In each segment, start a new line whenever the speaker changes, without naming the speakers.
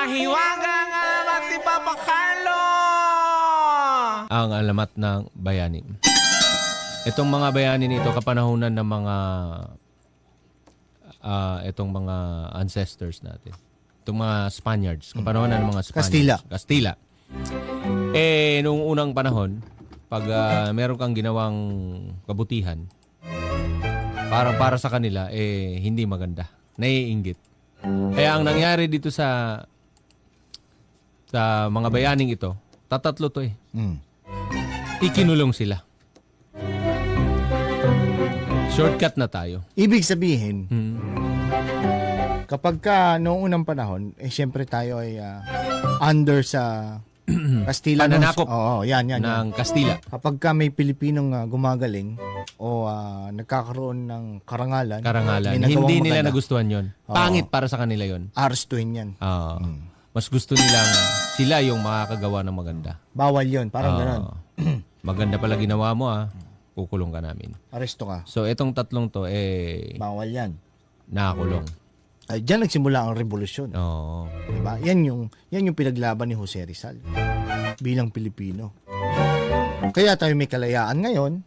Mahiwagang alamat ni Papa Carlo! Ang alamat ng bayani. Itong mga bayani nito, kapanahunan ng mga itong mga ancestors natin. Itong mga Spaniards. Kapanahunan ng mga Spaniards. Kastila. Noong unang panahon, pag meron kang ginawang kabutihan, parang para sa kanila, hindi maganda. Naiinggit. Kaya ang nangyari dito sa mga bayaning ito, tatatlo to Ikinulong sila. Shortcut na tayo.
Ibig sabihin, kapag noong unang panahon, siyempre tayo ay under sa Kastila.
Pananakop
yan.
ng Kastila.
Kapag may Pilipinong gumagaling o nagkakaroon ng karangalan,
hindi nila nagustuhan yon. Pangit para sa kanila yon.
Arrestuhin yan.
Mas gusto nilang sila yung makakagawa ng maganda.
Bawal yon, parang gano'n.
Maganda pala ginawa mo kukulong ka namin.
Aresto ka.
So itong tatlong to
bawal yan.
Nakakulong.
Diyan nagsimula ang revolusyon. Diba? Yan yung pinaglaban ni Jose Rizal bilang Pilipino. Kaya tayo may kalayaan ngayon.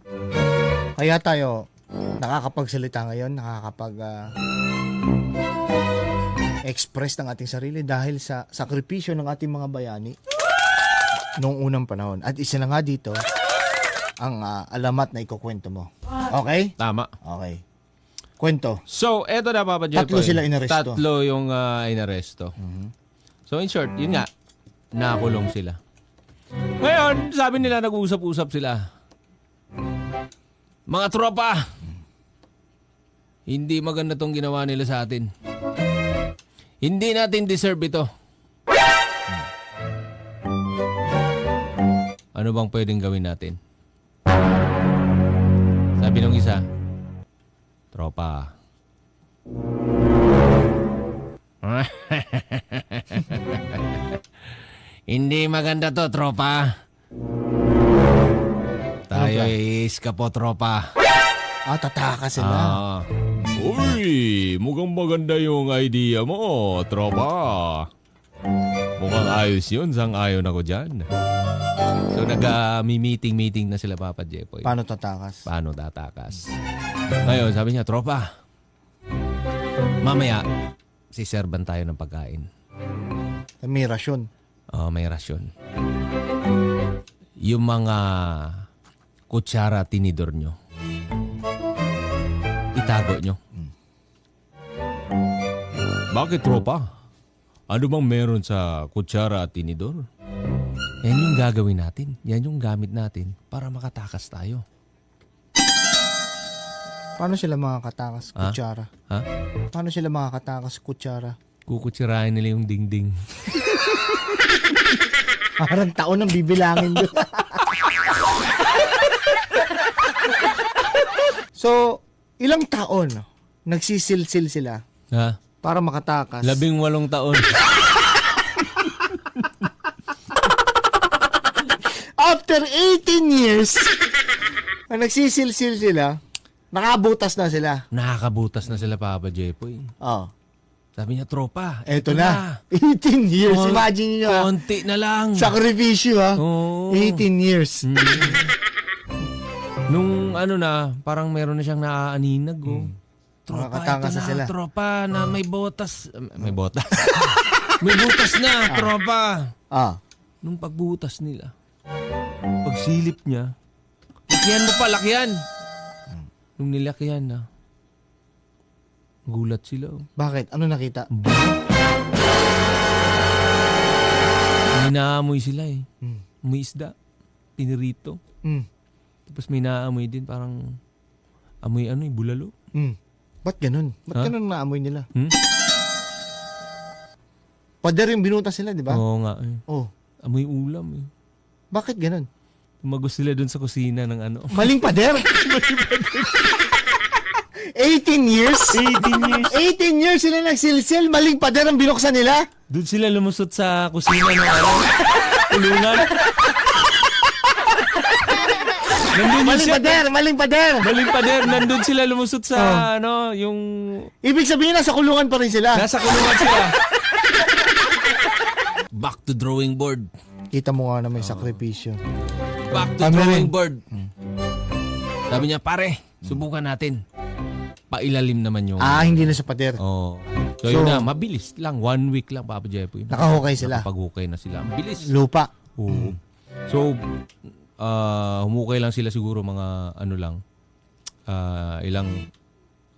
Kaya tayo nakakapagsalita ngayon, express ng ating sarili dahil sa sakripisyo ng ating mga bayani noong unang panahon. At isa na nga dito ang alamat na ikukwento mo. Okay?
Tama.
Okay. Kwento.
So, eto na, Papa Jeff.
Tatlo sila inaresto.
Tatlo yung inaresto. So, in short, yun nga, nakulong sila. Ngayon, sabi nila, nag-uusap-usap sila. Mga tropa, hindi maganda tong ginawa nila sa atin. Hindi natin deserve ito. Ano bang pwedeng gawin natin? Sabi nung isa, tropa. Hindi maganda to, tropa. Tayo is kapo, tropa.
Tataka sila.
Uy, mukhang maganda yung idea mo, tropa. Mukhang ayos yun, sang-ayon ako dyan. So, nag-meeting na sila, Papa Jepoy.
Paano tatakas?
Ngayon, sabi niya, tropa, mamaya, siserban tayo ng pagkain.
May rasyon.
May rasyon. Yung mga kutsara tinidor nyo, itago nyo. Bakit, tropa? Ano bang meron sa kutsara at tinidor? Yan yung gagawin natin. Yan yung gamit natin para makatakas tayo.
Paano sila makakatakas kutsara?
Ha?
Paano sila makakatakas kutsara?
Kukutsirahin nila yung dingding.
Parang taon ang bibilangin doon. So, ilang taon nagsisilsil sila para makatakas?
18 taon.
After 18 years, nagsisilsil sila, nakabutas na sila.
Nakakabutas na sila, Papa Jepoy. Sabi niya, tropa,
eto na. 18 years. Imagine niyo.
Konti na lang.
Sakripisyo 18 years.
Nung parang meron na siyang naaaninag. Tropa, ito na, sila. Tropa, na may botas. May botas. May butas na, tropa. Nung pagbutas nila, pagsilip niya, lakyan mo pa, lakyan. Nung nilakyan na, gulat sila.
Bakit? Ano nakita?
May naamoy sila May isda. Pinirito. Tapos may naamoy din, parang amoy bulalo.
Ba't ganun? Ba't ganun naamoy nila? Pader yung binutas sila, di ba?
Oo nga amoy ulam
Bakit ganun?
Tumagos sila dun sa kusina ng
Maling pader? 18 years? 18 years sila nagsilsil, maling pader ang binuksan nila?
Doon sila lumusot sa kusina ng kulungan.
Maling pader.
Nandun sila lumusot sa yung...
Ibig sabihin, nasa kulungan pa rin sila.
Nasa kulungan sila. to drawing board.
Kita mo nga naman yung sakripisyo.
Back to drawing board. Sabi niya, pare, subukan natin. Pailalim naman yung...
Hindi na sa pader.
Oh. So, yun na, mabilis lang. 1 week lang, Papa Jepoy.
Nakahukay sila.
Nakapag-hukay na sila. Ang bilis.
Lupa.
Oo. So, humukay lang sila siguro mga ano lang.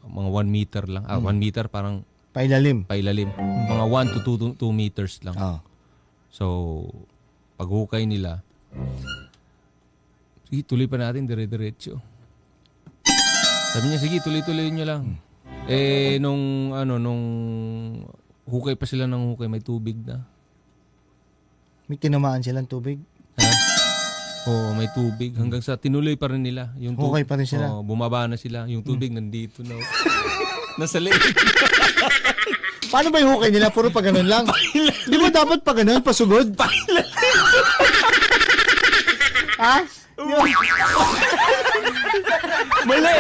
Mga 1 meter lang. 1 meter parang
Pailalim.
Mga 1 to 2 meters lang. So, paghukay nila, sige, tuloy pa natin, dire-diretso. Sabi niya, sige, tuloy-tuloy nyo lang. Nung hukay pa sila ng hukay, may tubig na.
May tinamaan silang tubig.
Oo, may tubig. Hanggang sa tinuloy pa rin nila. Yung
hukay pa rin sila.
Bumaba na sila. Yung tubig nandito na. Nasa lake.
Paano ba yung hukay nila? Puro pa ganun lang. Di ba dapat pa ganun? Pasugod? Ha?
Mali.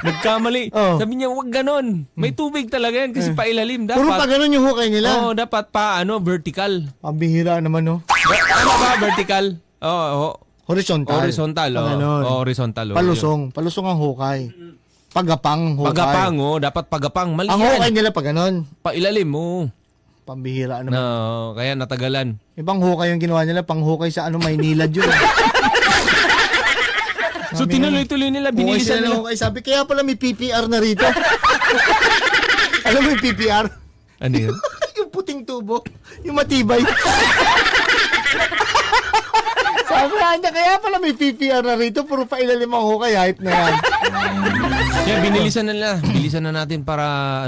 Nagkamali.
Oh.
Sabi niya, wag ganon. May tubig talaga yan kasi pailalim. Dapat,
Puro pa ganun yung hukay nila.
Oo, dapat pa vertical.
Pambihira naman, no?
Ano ba, vertical? Oo.
Horizontal.
Horizontal, horizontal.
Palusong. Palusong ang hukay. Pagapang hukay.
Pagapang, dapat pagapang. Mali
ang
yan.
hukay nila pa ganun.
Pailalim,
Pambihira naman.
No, kaya natagalan.
Ibang hukay yung ginawa nila, pang hukay sa Maynilad yun.
So tinuloy-tuloy nila, binilisan nila.
Hukay. Sabi, kaya pala may PPR na rito. Alam mo yung PPR?
Ano yun?
Yung puting tubo. Yung matibay. Sabi niya, kaya pala may PPR na rito, puro pa ilalim ang hukay, hype na yan.
Kaya binilisan na nila. Bilisan na natin para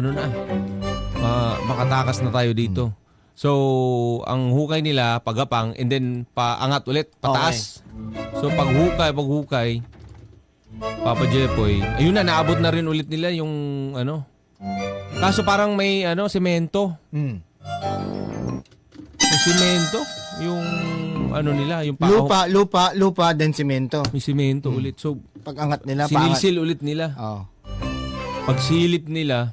makatakas na tayo dito. So, ang hukay nila, pagapang, and then paangat ulit, pataas. Okay. So, paghukay, Papa Jepoy, ayun na, naabot na rin ulit nila yung Kaso parang may semento. May semento. Yung nila, yung
Lupa, then semento.
May semento ulit. So,
pag-angat nila,
sinilsil ulit nila. Pagsilip nila,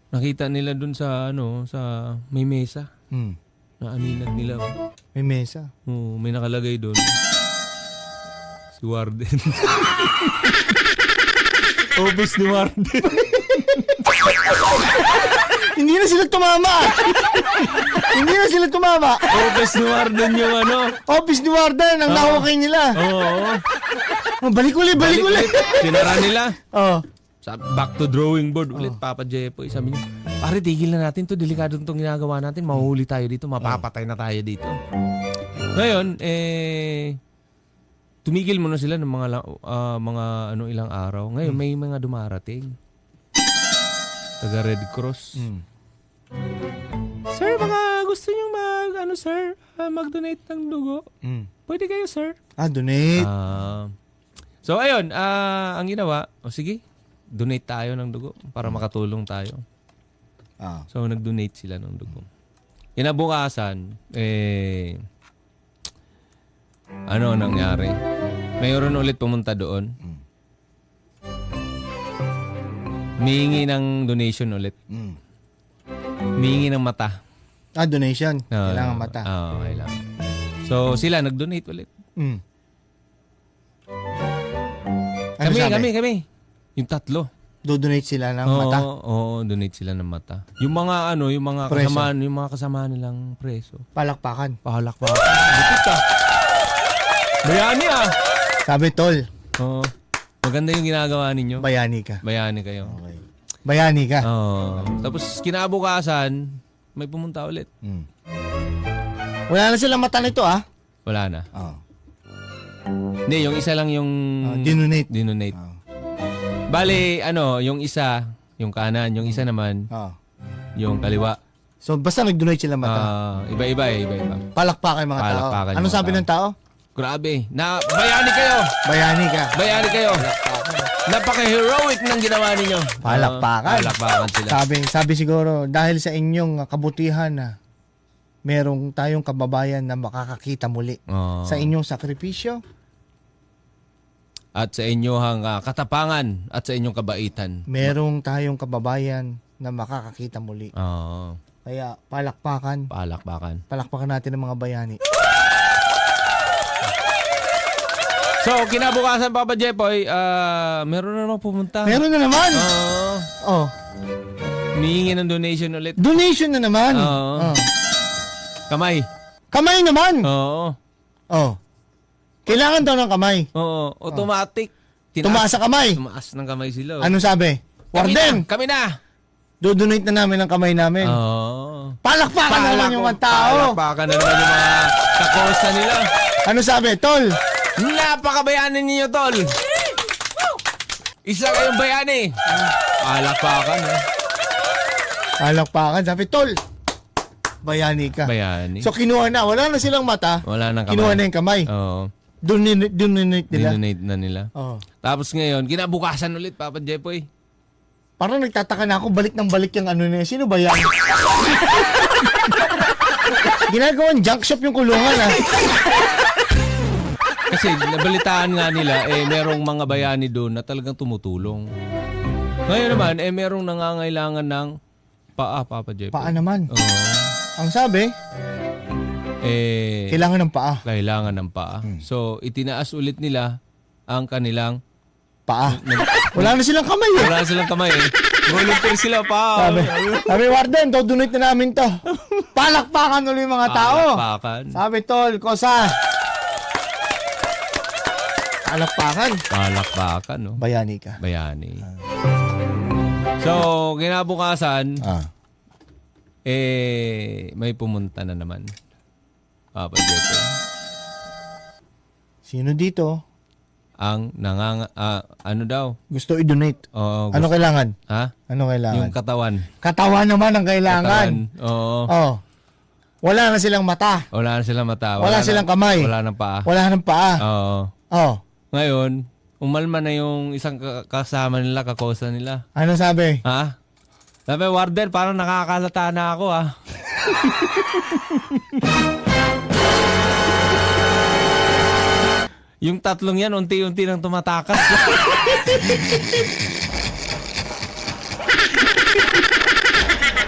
nakita nila dun sa sa may mesa. Na aninag nila.
May mesa.
May nakalagay dun. Si Warden. Office ni Warden.
Hindi na sila tumama.
Office ni Warden yung
Office ni Warden ang nahukay nila.
Oo.
Balik ulit.
Sinara nila. Back to drawing board ulit, Papa Jepoy. Sabi niya, pare, tigil na natin to. Delikado itong ginagawa natin. Mahuhuli tayo dito. Mapapatay na tayo dito. Ngayon, tumigil muna sila ng mga ilang araw. Ngayon, may mga dumarating. Taga Red Cross. Sir, baka gusto niyong mag-donate ng dugo. Pwede kayo, sir.
Donate.
So, ayun. Ang ginawa, sige, donate tayo ng dugo para makatulong tayo. So, nag-donate sila ng dugo. Kinabukasan, ano nangyari? Mayroon ulit pumunta doon. Mihingi ng donation ulit. Mihingi ng mata.
Donation. Kailangan mata.
Kailangan. So, sila nag-donate ulit. Kami. Yung 3.
Do-donate sila ng mata?
Oo, donate sila ng mata. Yung mga kasamahan nilang preso.
Palakpakan.
Dipit ka. Bayani
Sabi, tol.
Oo. Maganda yung ginagawa ninyo.
Bayani ka.
Bayani kayo.
Okay. Bayani ka.
Tapos kinabukasan, may pumunta ulit.
Wala na silang mata nito,
Wala na. Hindi, yung isa lang yung dinonate. Bale, yung isa, yung kanan, yung isa naman, yung kaliwa.
So, basta nag-donate sila mata.
Iba-iba.
Palakpakan yung mga tao. Anong sabi ng tao?
Grabe. Bayani kayo. Bayani kayo. Napaka-heroic ng ginawa ninyo.
Palakpakan.
Palakpakan sila.
Sabi siguro, dahil sa inyong kabutihan merong tayong kababayan na makakakita muli sa inyong sakripisyo.
At sa inyong katapangan at sa inyong kabaitan.
Merong tayong kababayan na makakakita muli.
Oo.
Kaya palakpakan natin ang mga bayani.
So, kinabukasan, Papa Jepoy, meron na naman pumunta.
Meron na naman.
Oo. Humihingi ng donation ulit.
Donation na naman.
Oo. Kamay.
Kamay naman.
Oo.
Kailangan daw ng kamay.
Oo. Automatic.
Tumaas sa kamay.
Tumaas ng kamay sila.
Ano sabi? Warden,
Kami na.
do-donate na namin ang kamay namin.
Oo.
Palakpakan na naman yung mga tao.
Palakpakan na naman yung mga kakosa nila.
Ano sabi, tol?
Napakabayanin ninyo, tol. Isa kayong bayani. Palakpakan.
Palakpakan. Sabi, tol, bayani ka.
Bayani.
So, kinuha na. Wala na silang mata.
Wala nang kamay.
Kinuha na yung kamay.
Oo.
Donate nila.
Dinonate na nila.
Oo.
Tapos ngayon, kinabukasan ulit, Papa Jepoy.
Parang nagtataka na ako, balik ng balik yung ano na yun. Sino ba yan? Ginagawang junk shop yung kulungan, ha?
Kasi nabalitaan nga nila, merong mga bayani doon na talagang tumutulong. Ngayon naman, merong nangangailangan ng paa, Papa Jepoy.
Paa naman.
Oo.
Ang sabi, kailangan ng paa.
Kailangan ng paa. So, itinaas ulit nila ang kanilang
paa. Wala na silang kamay, eh.
Wala silang kamay, eh. Volunteer sila pa.
Sabi, Warden, donate na namin to. Palakpakan ulit yung mga tao.
Palakpakan.
Sabi, tol, kosa.
Palakpakan, no?
Bayani ka.
Bayani. So, kinabukasan, may pumunta na naman. Papa Jepoy.
Sino dito?
Ang ano daw?
Gusto i-donate.
Oo.
Ano kailangan?
Ha?
Ano kailangan?
Yung katawan.
Katawan naman ang kailangan.
Oo.
Wala na silang mata.
Wala na silang mata.
Wala silang kamay.
Wala nang paa.
Wala nang paa.
Oo. Ngayon, umalma na yung isang kasama nila, kakosa nila.
Ano sabi?
Ha? Sabi, Warden, parang nakakalata na ako, ha? Yung tatlong yan, unti-unti nang tumatakas.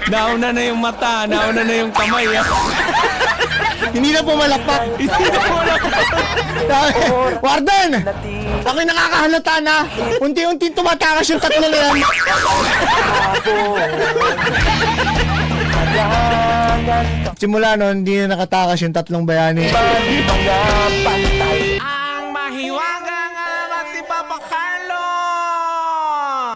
Nauna na yung mata, nauna na yung kamay.
Hindi na pumalakpak. Warden! Ako'y nakakahalata na. Unti-unti tumatakas yung tatlo na yan. Simula noon, hindi na nakatakas yung tatlong bayani.